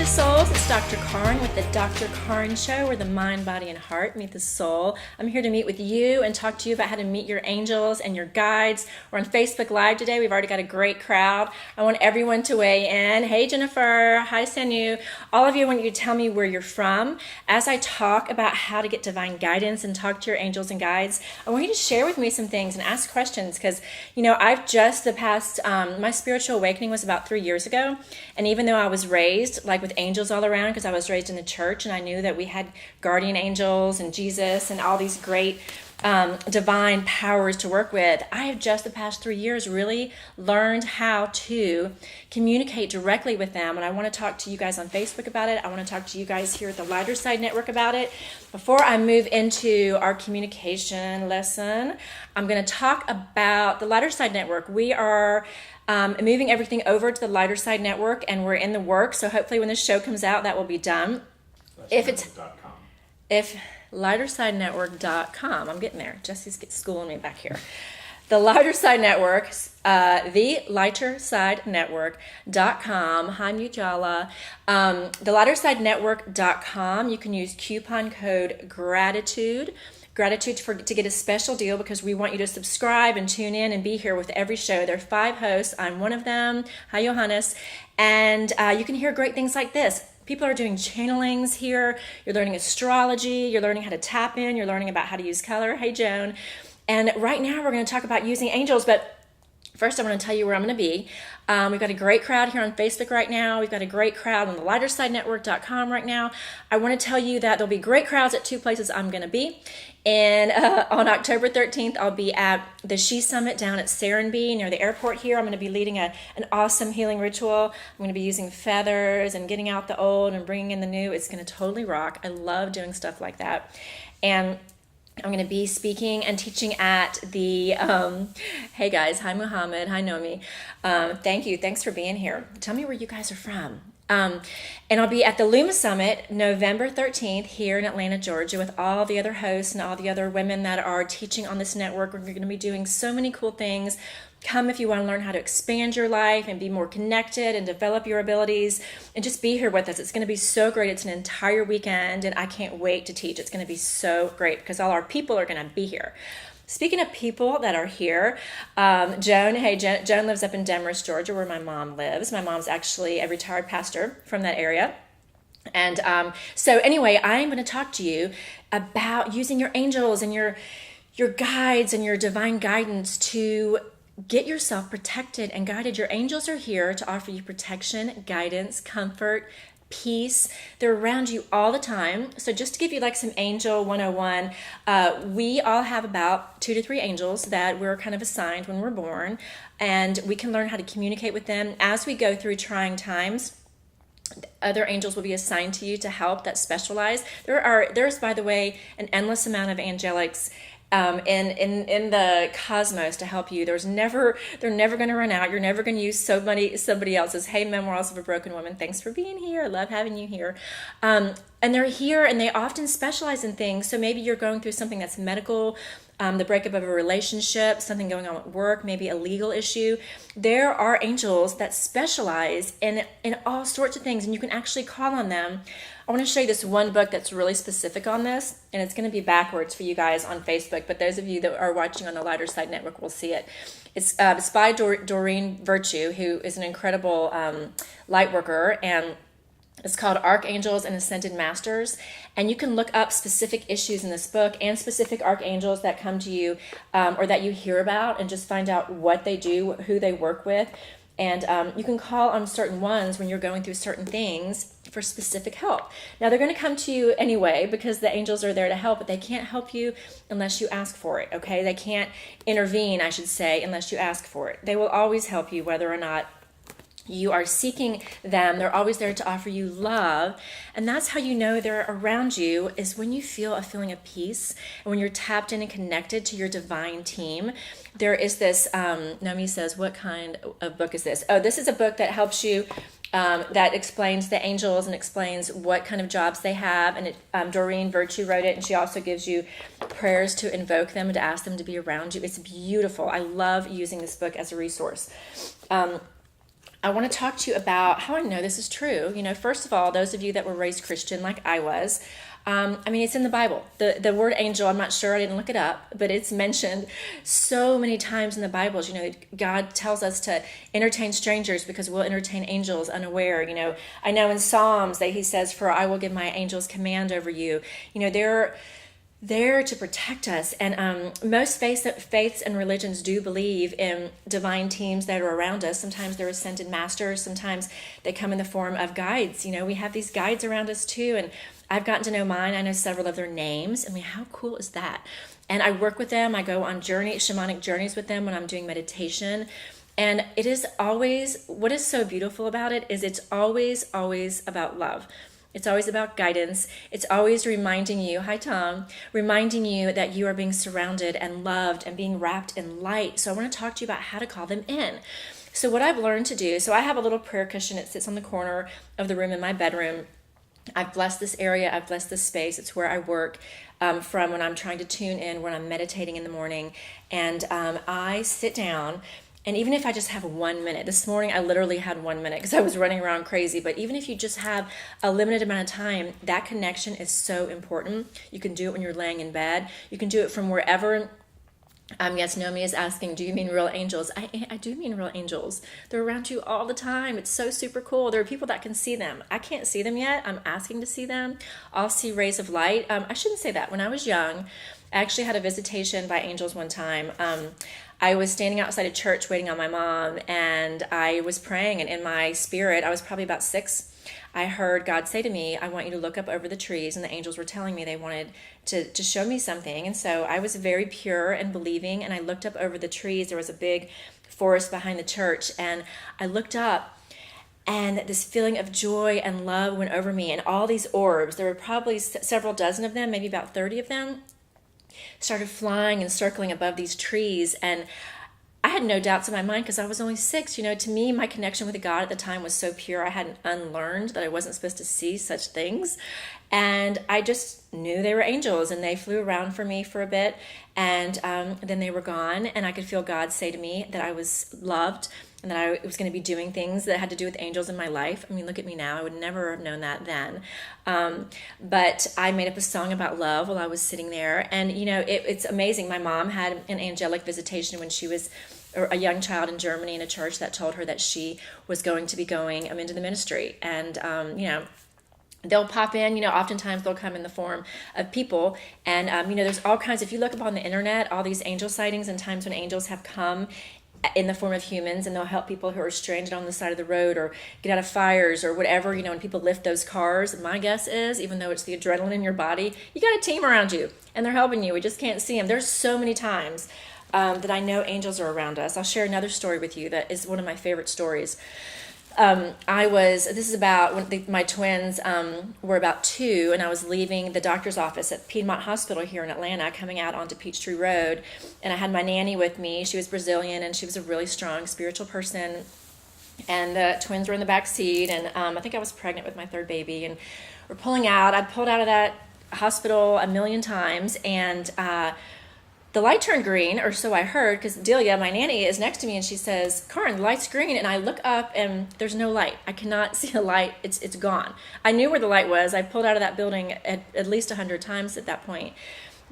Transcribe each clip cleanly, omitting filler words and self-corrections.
precious souls. It's Dr. Karin with the Dr. Karin Show, where the mind, body, and heart meet the soul. I'm here to meet with you and talk to you about how to meet your angels and your guides. We're on Facebook Live today. We've already got a great crowd. I want everyone to weigh in. Hey, Jennifer. Hi, Sanu. All of you, I want you to tell me where you're from. As I talk about how to get divine guidance and talk to your angels and guides, I want you to share with me some things and ask questions because, I've just my spiritual awakening was about 3 years ago. And even though I was raised like with angels all around, because I was raised in the church and I knew that we had guardian angels and Jesus and all these great divine powers to work with, I have just the past 3 years really learned how to communicate directly with them. And I want to talk to you guys on Facebook about it. I want to talk to you guys here at the Lighter Side Network about it. Before I move into our communication lesson, I'm going to talk about the Lighter Side Network. We are moving everything over to the Lighter Side Network, and we're in the works. So hopefully when this show comes out, that will be done. If lightersidenetwork.com, I'm getting there. Jesse's schooling me back here. The Lighter Side Network, thelightersidenetwork.com. Hi, Mujala. The lightersidenetwork.com. You can use coupon code GRATITUDE to get a special deal because we want you to subscribe and tune in and be here with every show. There are 5 hosts. I'm one of them. Hi, Johannes. And you can hear great things like this. People are doing channelings here. You're learning astrology. You're learning how to tap in. You're learning about how to use color. Hey, Joan. And right now we're going to talk about using angels, but first, I want to tell you where I'm going to be. We've got a great crowd here on Facebook right now. We've got a great crowd on the lightersidenetwork.com right now. I want to tell you that there'll be great crowds at 2 places I'm going to be. And on October 13th, I'll be at the She Summit down at Serenbe near the airport here. I'm going to be leading an awesome healing ritual. I'm going to be using feathers and getting out the old and bringing in the new. It's going to totally rock. I love doing stuff like that. And I'm going to be speaking and teaching at the, hey guys, hi Muhammad, hi Nomi. Thank you, thanks for being here. Tell me where you guys are from. And I'll be at the Luma Summit November 13th here in Atlanta, Georgia with all the other hosts and all the other women that are teaching on this network. We're going to be doing so many cool things. Come if you want to learn how to expand your life and be more connected and develop your abilities and just be here with us. It's going to be so great. It's an entire weekend and I can't wait to teach. It's going to be so great because all our people are going to be here. Speaking of people that are here, Joan lives up in Demorest, Georgia, where my mom lives. My mom's actually a retired pastor from that area. And so anyway, I'm going to talk to you about using your angels and your guides and your divine guidance to get yourself protected and guided. Your angels are here to offer you protection, guidance, comfort, peace. They're around you all the time. So just to give you like some angel 101, we all have about 2 to 3 angels that we're kind of assigned when we're born, and we can learn how to communicate with them as we go through trying times. Other angels will be assigned to you to help that specialize. There's, by the way, an endless amount of angelics in the cosmos to help you. They're never going to run out. You're never going to use somebody else's. Hey, Memoirs of a Broken Woman, thanks for being here. I love having you here. And they're here and they often specialize in things. So maybe you're going through something that's medical, the breakup of a relationship, something going on at work, maybe a legal issue. There are angels that specialize in all sorts of things, and you can actually call on them. I want to show you this one book that's really specific on this, and it's going to be backwards for you guys on Facebook, but those of you that are watching on the Lighter Side Network will see it. It's by Doreen Virtue, who is an incredible light worker, and it's called Archangels and Ascended Masters. And you can look up specific issues in this book and specific archangels that come to you or that you hear about and just find out what they do, who they work with. And you can call on certain ones when you're going through certain things for specific help. Now, they're going to come to you anyway because the angels are there to help, but they can't help you unless you ask for it, okay? They can't intervene, I should say, unless you ask for it. They will always help you whether or not you are seeking them. They're always there to offer you love. And that's how you know they're around you, is when you feel a feeling of peace and when you're tapped in and connected to your divine team. There is this, Nomi says, what kind of book is this? Oh, this is a book that helps you, that explains the angels and explains what kind of jobs they have. And Doreen Virtue wrote it, and she also gives you prayers to invoke them and to ask them to be around you. It's beautiful. I love using this book as a resource. I want to talk to you about how I know this is true. First of all, those of you that were raised Christian like I was, it's in the Bible. The word angel, I'm not sure, I didn't look it up, but it's mentioned so many times in the Bibles. God tells us to entertain strangers because we'll entertain angels unaware. I know in Psalms that he says, "For I will give my angels command over you." They're there to protect us. And most faiths and religions do believe in divine teams that are around us. Sometimes they're ascended masters. Sometimes they come in the form of guides. We have these guides around us too. And I've gotten to know mine. I know several of their names. How cool is that? And I work with them. I go on shamanic journeys with them when I'm doing meditation. And it is always, what is so beautiful about it is it's always, always about love. It's always about guidance. It's always reminding you, hi Tom, reminding you that you are being surrounded and loved and being wrapped in light. So I want to talk to you about how to call them in. So what I've learned to do, so I have a little prayer cushion. It sits on the corner of the room in my bedroom. I've blessed this area. I've blessed this space. It's where I work from when I'm trying to tune in, when I'm meditating in the morning. And I sit down. And even if I just have 1 minute, this morning I literally had 1 minute because I was running around crazy. But even if you just have a limited amount of time, that connection is so important. You can do it when you're laying in bed. You can do it from wherever. Yes, Naomi is asking, do you mean real angels? I do mean real angels. They're around you all the time. It's so super cool. There are people that can see them. I can't see them yet. I'm asking to see them. I'll see rays of light. I shouldn't say that. When I was young, I actually had a visitation by angels one time. I was standing outside a church waiting on my mom, and I was praying, and in my spirit, I was probably about 6, I heard God say to me, "I want you to look up over the trees," and the angels were telling me they wanted to show me something. And so I was very pure and believing, and I looked up over the trees. There was a big forest behind the church, and I looked up, and this feeling of joy and love went over me, and all these orbs, there were probably several dozen of them, maybe about 30 of them, started flying and circling above these trees. And I had no doubts in my mind because I was only 6. To me, my connection with God at the time was so pure. I hadn't unlearned that I wasn't supposed to see such things. And I just knew they were angels, and they flew around for me for a bit. And then they were gone, and I could feel God say to me that I was loved and that I was going to be doing things that had to do with angels in my life. Look at me now. I would never have known that then. But I made up a song about love while I was sitting there. And, it's amazing. My mom had an angelic visitation when she was a young child in Germany in a church that told her that she was going to be going into the ministry. And, they'll pop in, oftentimes they'll come in the form of people. And, there's all kinds, if you look up on the internet, all these angel sightings and times when angels have come in the form of humans, and they'll help people who are stranded on the side of the road or get out of fires or whatever, when people lift those cars. My guess is, even though it's the adrenaline in your body, you got a team around you and they're helping you. We just can't see them. There's so many times that I know angels are around us. I'll share another story with you that is one of my favorite stories. This is about when my twins were about 2, and I was leaving the doctor's office at Piedmont Hospital here in Atlanta, coming out onto Peachtree Road, and I had my nanny with me. She was Brazilian, and she was a really strong spiritual person, and the twins were in the back seat, and I think I was pregnant with my 3rd baby, and we're pulling out. I pulled out of that hospital a million times, and the light turned green, or so I heard, because Delia, my nanny, is next to me, and she says, "Karin, the light's green." And I look up, and there's no light. I cannot see a light. It's gone. I knew where the light was. I pulled out of that building at least 100 times at that point.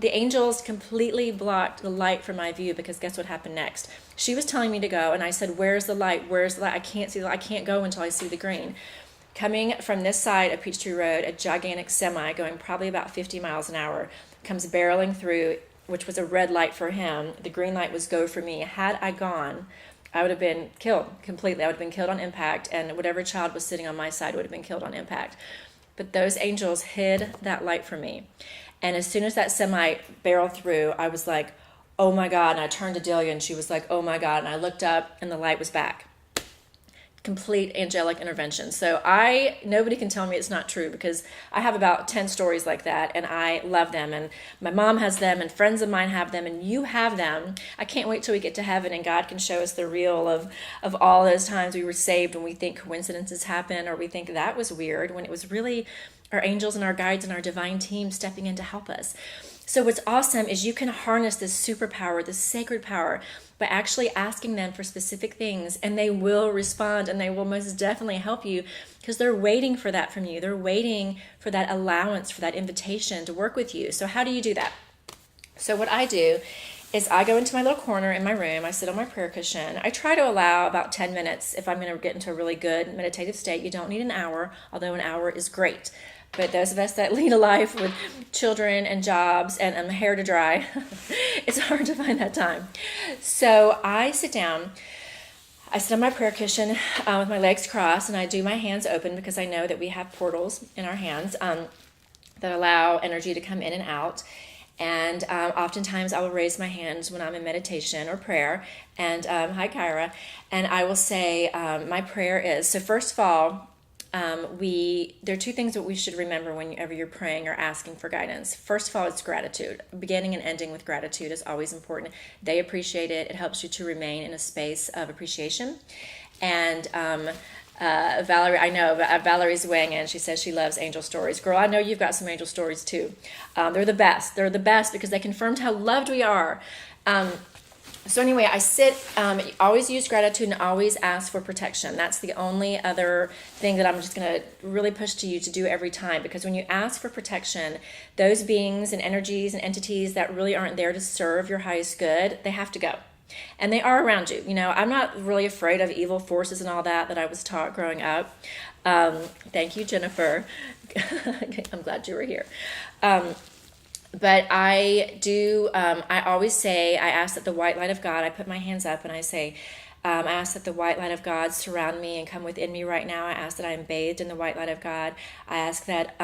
The angels completely blocked the light from my view, because guess what happened next? She was telling me to go, and I said, "Where's the light? Where's the light? I can't see the light. I can't go until I see the green." Coming from this side of Peachtree Road, a gigantic semi going probably about 50 miles an hour comes barreling through, which was a red light for him. The green light was go for me. Had I gone, I would have been killed completely. I would have been killed on impact, and whatever child was sitting on my side would have been killed on impact. But those angels hid that light from me. And as soon as that semi barreled through, I was like, "Oh my God." And I turned to Delia, and she was like, "Oh my God." And I looked up, and the light was back. Complete angelic intervention. So nobody can tell me it's not true, because I have about 10 stories like that, and I love them, and my mom has them, and friends of mine have them, and you have them. I can't wait till we get to heaven and God can show us the real of all those times we were saved when we think coincidences happen, or we think that was weird, when it was really our angels and our guides and our divine team stepping in to help us. So what's awesome is you can harness this superpower, this sacred power, by actually asking them for specific things, and they will respond, and they will most definitely help you, because they're waiting for that from you. They're waiting for that allowance, for that invitation to work with you. So how do you do that? So what I do is I go into my little corner in my room. I sit on my prayer cushion. I try to allow about 10 minutes if I'm going to get into a really good meditative state. You don't need an hour, although an hour is great. But those of us that lead a life with children and jobs and hair to dry, it's hard to find that time. So I sit down. I sit on my prayer cushion with my legs crossed, and I do my hands open, because I know that we have portals in our hands that allow energy to come in and out. And oftentimes I will raise my hands when I'm in meditation or prayer. And hi, Kyra. And I will say, my prayer is, so first of all, there are two things that we should remember whenever you're praying or asking for guidance. First of all, it's gratitude. Beginning and ending with gratitude is always important. They appreciate it. It helps you to remain in a space of appreciation. And Valerie, I know, Valerie's weighing in. She says she loves angel stories. Girl, I know you've got some angel stories too. They're the best. They're the best because they confirmed how loved we are. So anyway, I sit, always use gratitude and always ask for protection. That's the only other thing that I'm just going to really push to you to do every time, because when you ask for protection, those beings and energies and entities that really aren't there to serve your highest good, they have to go. And they are around you. You know, I'm not really afraid of evil forces and all that I was taught growing up. Thank you, Jennifer. I'm glad you were here. But I do, I always say, I ask that the white light of God, I put my hands up and I say, I ask that the white light of God surround me and come within me right now. I ask that I am bathed in the white light of God. I ask that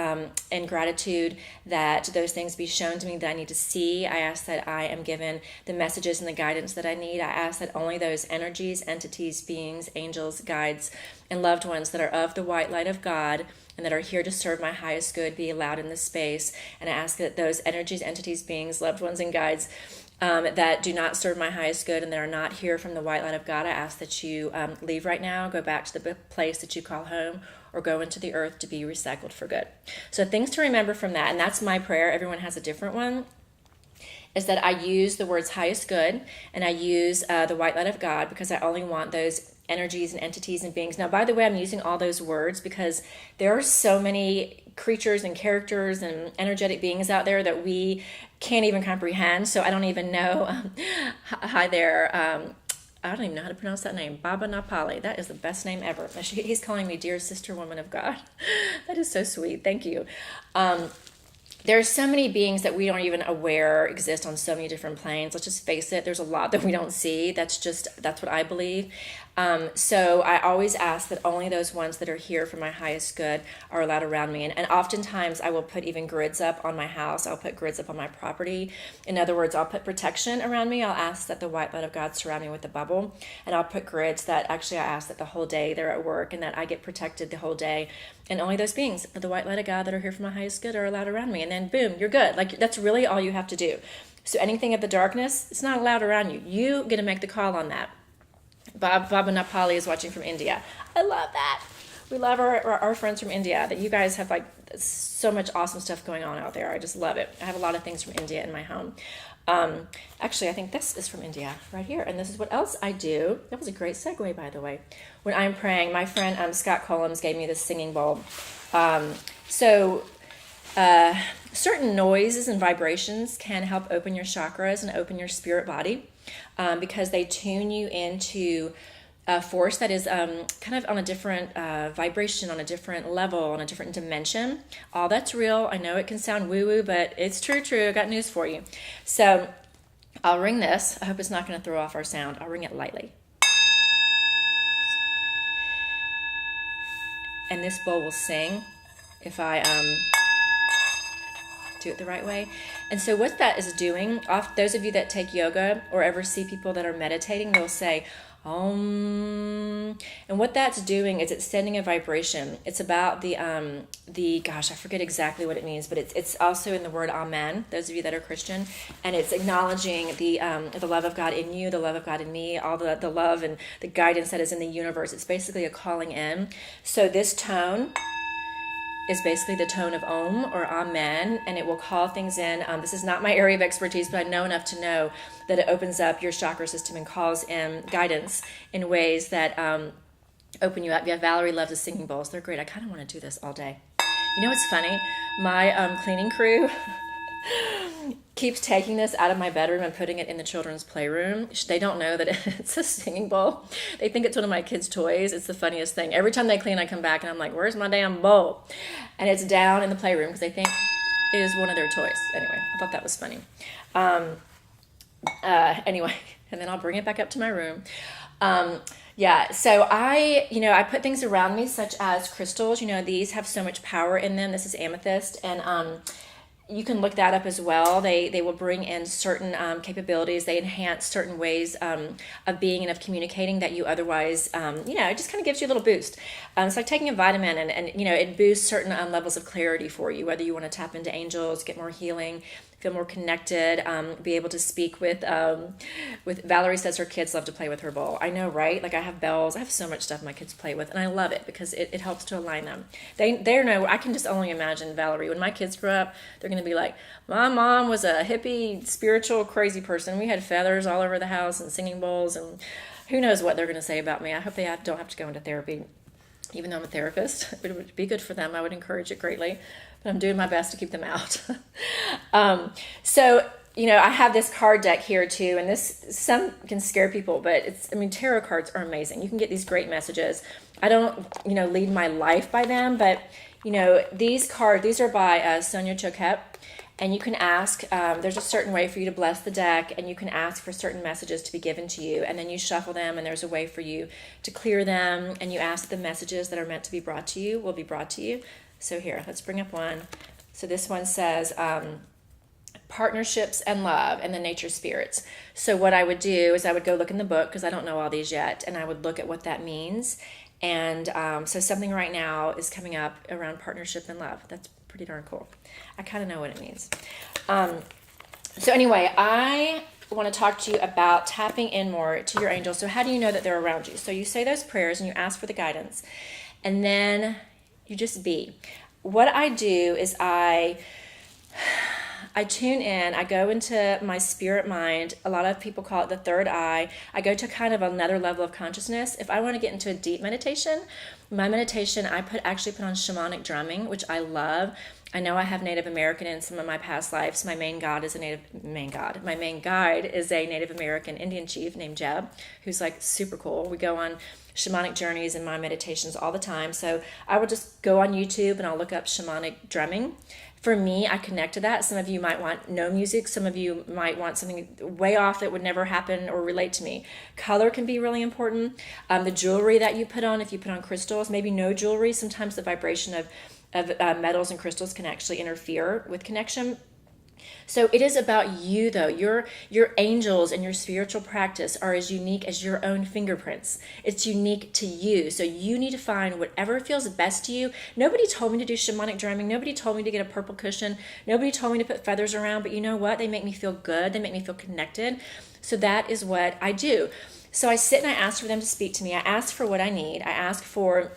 in gratitude that those things be shown to me that I need to see. I ask that I am given the messages and the guidance that I need. I ask that only those energies, entities, beings, angels, guides, and loved ones that are of the white light of God and that are here to serve my highest good be allowed in this space. And I ask that those energies, entities, beings, loved ones, and guides that do not serve my highest good and that are not here from the white light of God, I ask that you leave right now, go back to the place that you call home, or go into the earth to be recycled for good. So things to remember from that, and that's my prayer. Everyone has a different one, is that I use the words highest good, and I use the white light of God, because I only want those energies and entities and beings. Now, by the way, I'm using all those words because there are so many creatures and characters and energetic beings out there that we can't even comprehend. So I don't even know. Hi there. I don't even know how to pronounce that name. Baba Napali. That is the best name ever. He's calling me dear sister woman of God. That is so sweet. Thank you. There are so many beings that we aren't even aware exist on so many different planes. Let's just face it. There's a lot that we don't see. That's what I believe. So I always ask that only those ones that are here for my highest good are allowed around me. And oftentimes I will put even grids up on my house. I'll put grids up on my property. In other words, I'll put protection around me. I'll ask that the white light of God surround me with a bubble. And I'll put grids that actually I ask that the whole day they're at work and that I get protected the whole day. And only those beings of the white light of God that are here for my highest good are allowed around me. And then boom, you're good. Like, that's really all you have to do. So anything of the darkness, it's not allowed around you. You get to make the call on that. Baba Napali is watching from India. I love that. We love our friends from India, that you guys have like so much awesome stuff going on out there. I just love it. I have a lot of things from India in my home. Actually, I think this is from India right here. And this is what else I do. That was a great segue, by the way. When I'm praying, my friend Scott Collins gave me this singing bowl. Certain noises and vibrations can help open your chakras and open your spirit body, because they tune you into a force that is kind of on a different vibration, on a different level, on a different dimension. All that's real. I know it can sound woo-woo, but it's true. I got news for you. So I'll ring this. I hope it's not going to throw off our sound. I'll ring it lightly. And this bowl will sing if I do it the right way. And so what that is doing, those of you that take yoga or ever see people that are meditating, they'll say Om. And what that's doing is it's sending a vibration. It's about the gosh, I forget exactly what it means, but it's also in the word Amen, those of you that are Christian, and it's acknowledging the love of God in you, the love of God in me, all the love and the guidance that is in the universe. It's basically a calling in. So this tone is basically the tone of Om or Amen, and it will call things in. This is not my area of expertise, but I know enough to know that it opens up your chakra system and calls in guidance in ways that open you up. Yeah, Valerie loves the singing bowls. They're great. I kind of want to do this all day. You know what's funny? My cleaning crew keeps taking this out of my bedroom and putting it in the children's playroom. They don't know that it's a singing bowl. They think it's one of my kids' toys. It's the funniest thing. Every time they clean, I come back and I'm like, where's my damn bowl? And it's down in the playroom because they think it is one of their toys. Anyway, I thought that was funny. Anyway, and then I'll bring it back up to my room. Yeah, so I put things around me such as crystals. These have so much power in them. This is amethyst, and you can look that up as well. They will bring in certain capabilities. They enhance certain ways of being and of communicating that you otherwise, it just kind of gives you a little boost. It's like taking a vitamin, and it boosts certain levels of clarity for you, whether you want to tap into angels, get more healing, feel more connected, be able to speak with Valerie says her kids love to play with her bowl. I know, right? Like I have bells. I have so much stuff my kids play with, and I love it because it helps to align them. They know. I can just only imagine Valerie, when my kids grow up, they're going to be like, my mom was a hippie, spiritual, crazy person. We had feathers all over the house and singing bowls, and who knows what they're going to say about me. I hope they don't have to go into therapy, even though I'm a therapist. It would be good for them. I would encourage it greatly. But I'm doing my best to keep them out. I have this card deck here too, and some can scare people, but tarot cards are amazing. You can get these great messages. I don't, lead my life by them, but, these cards, these are by Sonia Choquette, and you can ask, there's a certain way for you to bless the deck, and you can ask for certain messages to be given to you, and then you shuffle them, and there's a way for you to clear them, and you ask the messages that are meant to be brought to you will be brought to you. So here, let's bring up one. So this one says, partnerships and love and the nature spirits. So what I would do is I would go look in the book, because I don't know all these yet, and I would look at what that means. And so something right now is coming up around partnership and love. That's pretty darn cool. I kind of know what it means. So anyway, I want to talk to you about tapping in more to your angels. So how do you know that they're around you? So you say those prayers and you ask for the guidance, and then you just be. What I do is I tune in, I go into my spirit mind. A lot of people call it the third eye. I go to kind of another level of consciousness. If I want to get into a deep meditation, my meditation, I actually put on shamanic drumming, which I love. I know I have Native American in some of my past lives. My main guide is a Native American Indian chief named Jeb, who's like super cool. We go on shamanic journeys in my meditations all the time. So I will just go on YouTube and I'll look up shamanic drumming. For me, I connect to that. Some of you might want no music. Some of you might want something way off that would never happen or relate to me. Color can be really important. The jewelry that you put on, if you put on crystals, maybe no jewelry. Sometimes the vibration of metals and crystals can actually interfere with connection. So it is about you, though. Your angels and your spiritual practice are as unique as your own fingerprints. It's unique to you. So you need to find whatever feels best to you. Nobody told me to do shamanic drumming. Nobody told me to get a purple cushion. Nobody told me to put feathers around. But you know what? They make me feel good. They make me feel connected. So that is what I do. So I sit and I ask for them to speak to me. I ask for what I need. I ask for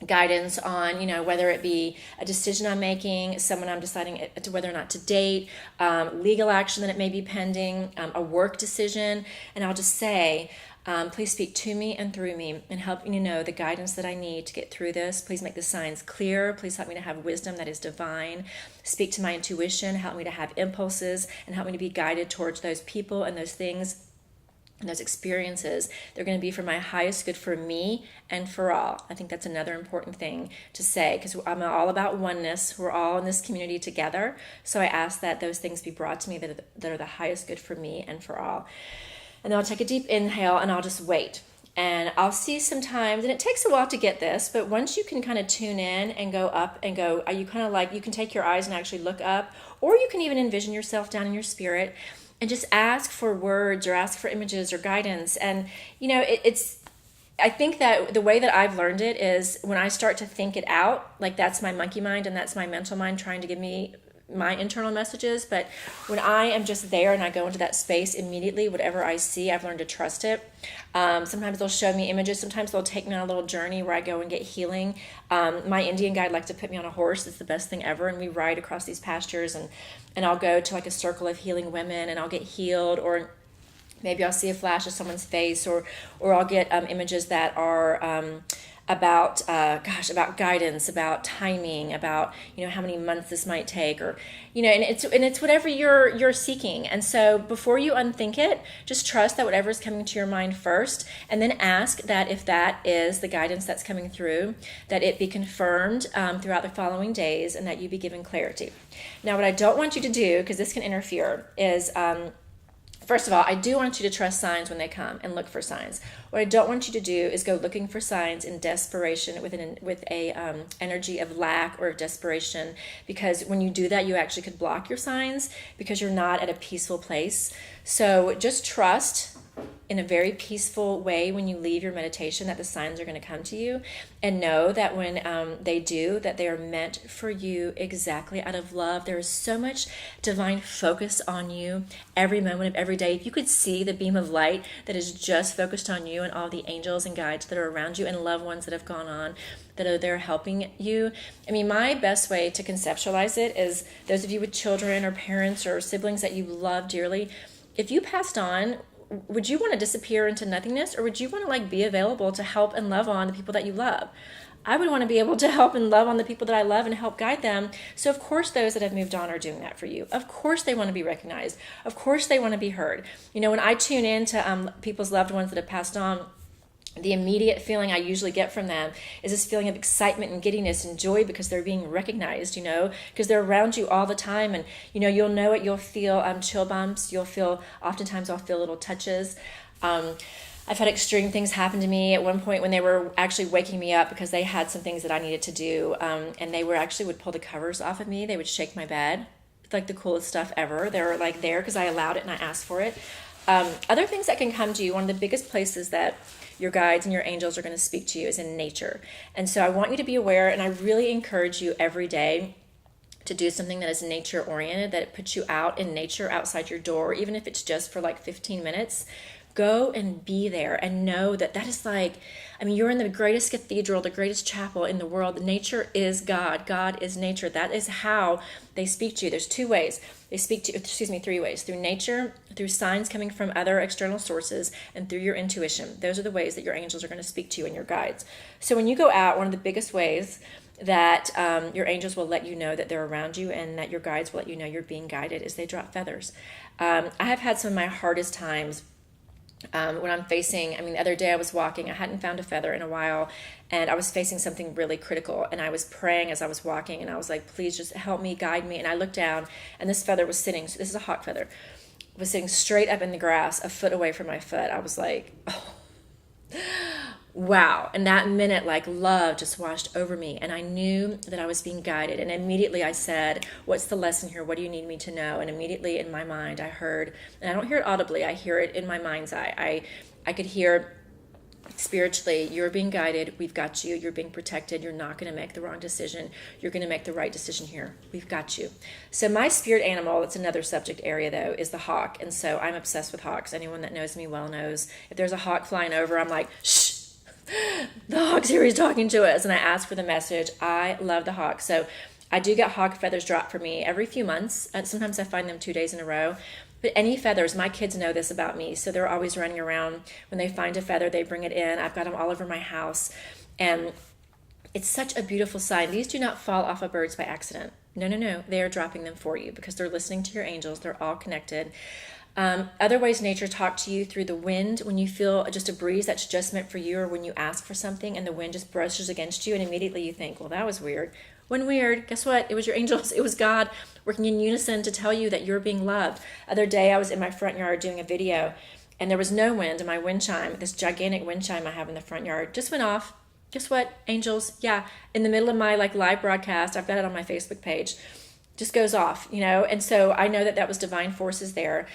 guidance on, whether it be a decision I'm making, someone I'm deciding to whether or not to date, legal action that it may be pending, a work decision. And I'll just say, please speak to me and through me and help me to know the guidance that I need to get through this. Please make the signs clear. Please help me to have wisdom that is divine. Speak to my intuition. Help me to have impulses and help me to be guided towards those people and those things and those experiences. They're going to be for my highest good for me and for all. I think that's another important thing to say, because I'm all about oneness. We're all in this community together. So I ask that those things be brought to me that are the highest good for me and for all. And then I'll take a deep inhale and I'll just wait. And I'll see sometimes, and it takes a while to get this, but once you can kind of tune in and go up and go, you kind of like, you can take your eyes and actually look up, or you can even envision yourself down in your spirit and just ask for words or ask for images or guidance. And, I think that the way that I've learned it is when I start to think it out, like that's my monkey mind and that's my mental mind trying to give me my internal messages, but when I am just there and I go into that space immediately, whatever I see, I've learned to trust it. Sometimes they'll show me images. Sometimes they'll take me on a little journey where I go and get healing. My Indian guide likes to put me on a horse. It's the best thing ever. And we ride across these pastures, and I'll go to like a circle of healing women, and I'll get healed, or maybe I'll see a flash of someone's face, or I'll get images that are about guidance, about timing, about how many months this might take, or and it's whatever you're seeking. And so before you unthink it, just trust that whatever's coming to your mind first, and then ask that if that is the guidance that's coming through, that it be confirmed throughout the following days, and that you be given clarity. Now, what I don't want you to do, because this can interfere, is first of all, I do want you to trust signs when they come and look for signs. What I don't want you to do is go looking for signs in desperation with a energy of lack or of desperation, because when you do that, you actually could block your signs because you're not at a peaceful place. So just trust in a very peaceful way when you leave your meditation that the signs are going to come to you, and know that when they do, that they are meant for you exactly out of love. There is so much divine focus on you every moment of every day. If you could see the beam of light that is just focused on you, and all the angels and guides that are around you, and loved ones that have gone on that are there helping you. I mean, my best way to conceptualize it is those of you with children or parents or siblings that you love dearly. If you passed on, would you want to disappear into nothingness, or would you want to be available to help and love on the people that you love? I would want to be able to help and love on the people that I love and help guide them. So of course those that have moved on are doing that for you. Of course they want to be recognized. Of course they want to be heard. When I tune in to people's loved ones that have passed on, the immediate feeling I usually get from them is this feeling of excitement and giddiness and joy, because they're being recognized, because they're around you all the time. And, you'll know it. You'll feel chill bumps. Oftentimes I'll feel little touches. I've had extreme things happen to me at one point when they were actually waking me up because they had some things that I needed to do. And they would pull the covers off of me. They would shake my bed. It's like the coolest stuff ever. They were there because I allowed it and I asked for it. Other things that can come to you, one of the biggest places that your guides and your angels are going to speak to you is in nature. And so I want you to be aware, and I really encourage you every day to do something that is nature oriented, that it puts you out in nature outside your door, even if it's just for 15 minutes. Go and be there and know that is you're in the greatest cathedral, the greatest chapel in the world. Nature is God. God is nature. That is how they speak to you. There's three ways. Through nature, through signs coming from other external sources, and through your intuition. Those are the ways that your angels are going to speak to you and your guides. So when you go out, one of the biggest ways that your angels will let you know that they're around you, and that your guides will let you know you're being guided, is they drop feathers. I have had some of my hardest times when I'm facing, the other day I was walking, I hadn't found a feather in a while, and I was facing something really critical, and I was praying as I was walking, and I was like, please just help me, guide me. And I looked down, and this feather was sitting, this is a hawk feather, was sitting straight up in the grass, a foot away from my foot. I was like, oh, wow. And that minute, love just washed over me, and I knew that I was being guided. And immediately I said, what's the lesson here? What do you need me to know? And immediately in my mind I heard, and I don't hear it audibly, I hear it in my mind's eye. I could hear spiritually, you're being guided, we've got you, you're being protected, you're not going to make the wrong decision, you're going to make the right decision here, we've got you. So my spirit animal, that's another subject area though, is the hawk. And so I'm obsessed with hawks. Anyone that knows me well knows if there's a hawk flying over, I'm like, shh, the hawk's here, he's talking to us. And I ask for the message. I love the hawk. So I do get hawk feathers dropped for me every few months. And sometimes I find them 2 days in a row. But any feathers, my kids know this about me. So they're always running around. When they find a feather, they bring it in. I've got them all over my house. And it's such a beautiful sign. These do not fall off of birds by accident. No. They are dropping them for you because they're listening to your angels. They're all connected. Other ways nature talks to you, through the wind, when you feel just a breeze that's just meant for you, or when you ask for something and the wind just brushes against you, and immediately you think, well, that was weird. When weird, guess what? It was your angels. It was God working in unison to tell you that you're being loved. Other day I was in my front yard doing a video, and there was no wind, and my wind chime, this gigantic wind chime I have in the front yard, just went off. Guess what? Angels, yeah, in the middle of my live broadcast, I've got it on my Facebook page, just goes off, and so I know that was divine forces there.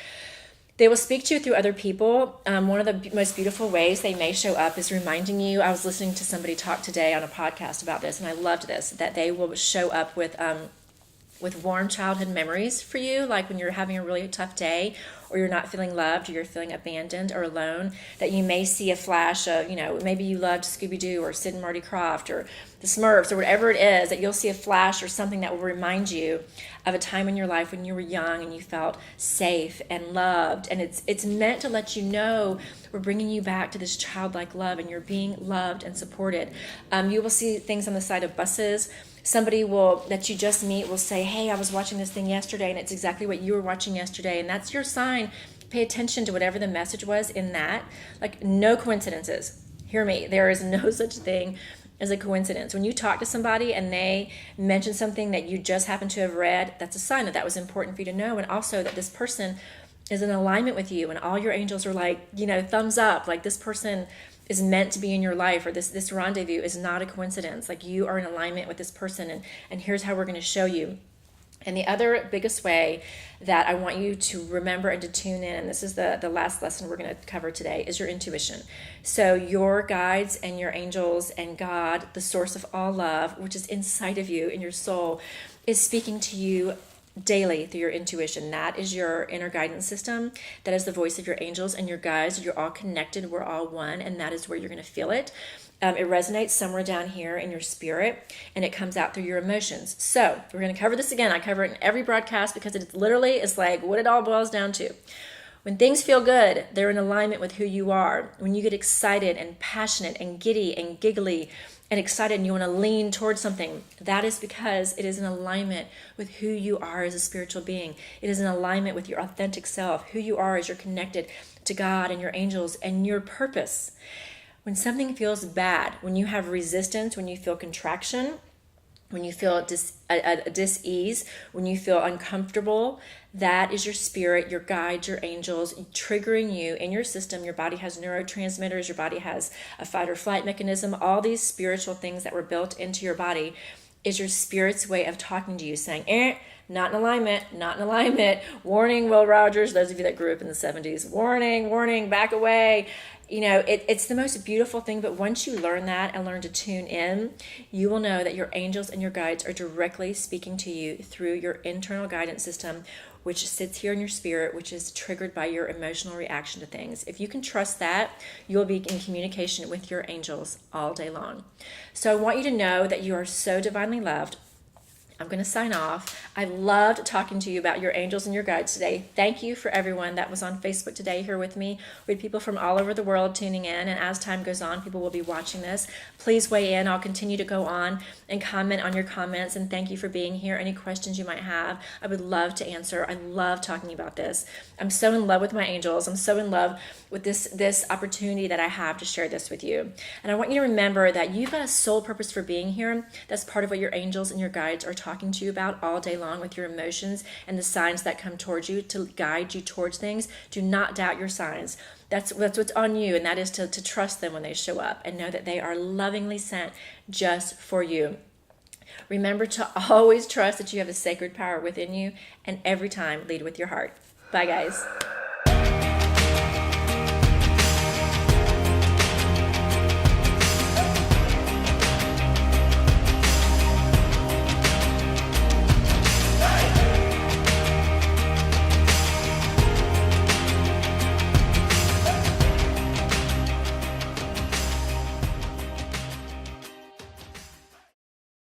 They will speak to you through other people. One of the most beautiful ways they may show up is reminding you. I was listening to somebody talk today on a podcast about this, and I loved this, that they will show up with with warm childhood memories for you, like when you're having a really tough day, or you're not feeling loved, or you're feeling abandoned or alone, that you may see a flash of, maybe you loved Scooby-Doo or Sid and Marty Krofft or the Smurfs or whatever it is, that you'll see a flash or something that will remind you of a time in your life when you were young and you felt safe and loved. And it's meant to let you know we're bringing you back to this childlike love, and you're being loved and supported. You will see things on the side of buses. Somebody that you just meet will say, hey, I was watching this thing yesterday, and it's exactly what you were watching yesterday. And that's your sign. Pay attention to whatever the message was in that. Like, no coincidences. Hear me. There is no such thing as a coincidence. When you talk to somebody and they mention something that you just happen to have read, that's a sign that was important for you to know. And also that this person is in alignment with you, and all your angels are like, thumbs up, like this person is meant to be in your life, or this rendezvous is not a coincidence. Like, you are in alignment with this person, and here's how we're going to show you. And the other biggest way that I want you to remember and to tune in, and this is the last lesson we're going to cover today, is your intuition. So your guides and your angels and God, the source of all love, which is inside of you in your soul, is speaking to you daily through your intuition. That is your inner guidance system. That is the voice of your angels and your guides. You're all connected. We're all one, and that is where you're going to feel it. It resonates somewhere down here in your spirit, and it comes out through your emotions. So we're going to cover this again. I cover it in every broadcast because it literally is like what it all boils down to. When things feel good, they're in alignment with who you are. When you get excited and passionate and giddy and giggly and excited and you want to lean towards something, that is because it is in alignment with who you are as a spiritual being. It is in alignment with your authentic self, who you are as you're connected to God and your angels and your purpose. When something feels bad, when you have resistance, when you feel contraction, when you feel dis-ease, when you feel uncomfortable, that is your spirit, your guides, your angels triggering you in your system. Your body has neurotransmitters. Your body has a fight or flight mechanism. All these spiritual things that were built into your body is your spirit's way of talking to you, saying, not in alignment, not in alignment. Warning, Will Rogers, those of you that grew up in the 70s. Warning, warning, back away. It's the most beautiful thing, but once you learn that and learn to tune in, you will know that your angels and your guides are directly speaking to you through your internal guidance system, which sits here in your spirit, which is triggered by your emotional reaction to things. If you can trust that, you'll be in communication with your angels all day long. So I want you to know that you are so divinely loved. I'm going to sign off. I loved talking to you about your angels and your guides today. Thank you for everyone that was on Facebook today here with me. We had people from all over the world tuning in, and as time goes on, people will be watching this. Please weigh in. I'll continue to go on and comment on your comments, and thank you for being here. Any questions you might have, I would love to answer. I love talking about this. I'm so in love with my angels. I'm so in love with this opportunity that I have to share this with you. And I want you to remember that you've got a soul purpose for being here. That's part of what your angels and your guides are talking to you about all day long with your emotions and the signs that come towards you to guide you towards things. Do not doubt your signs. That's what's on you, and that is to trust them when they show up and know that they are lovingly sent just for you. Remember to always trust that you have a sacred power within you, and every time lead with your heart. Bye, guys.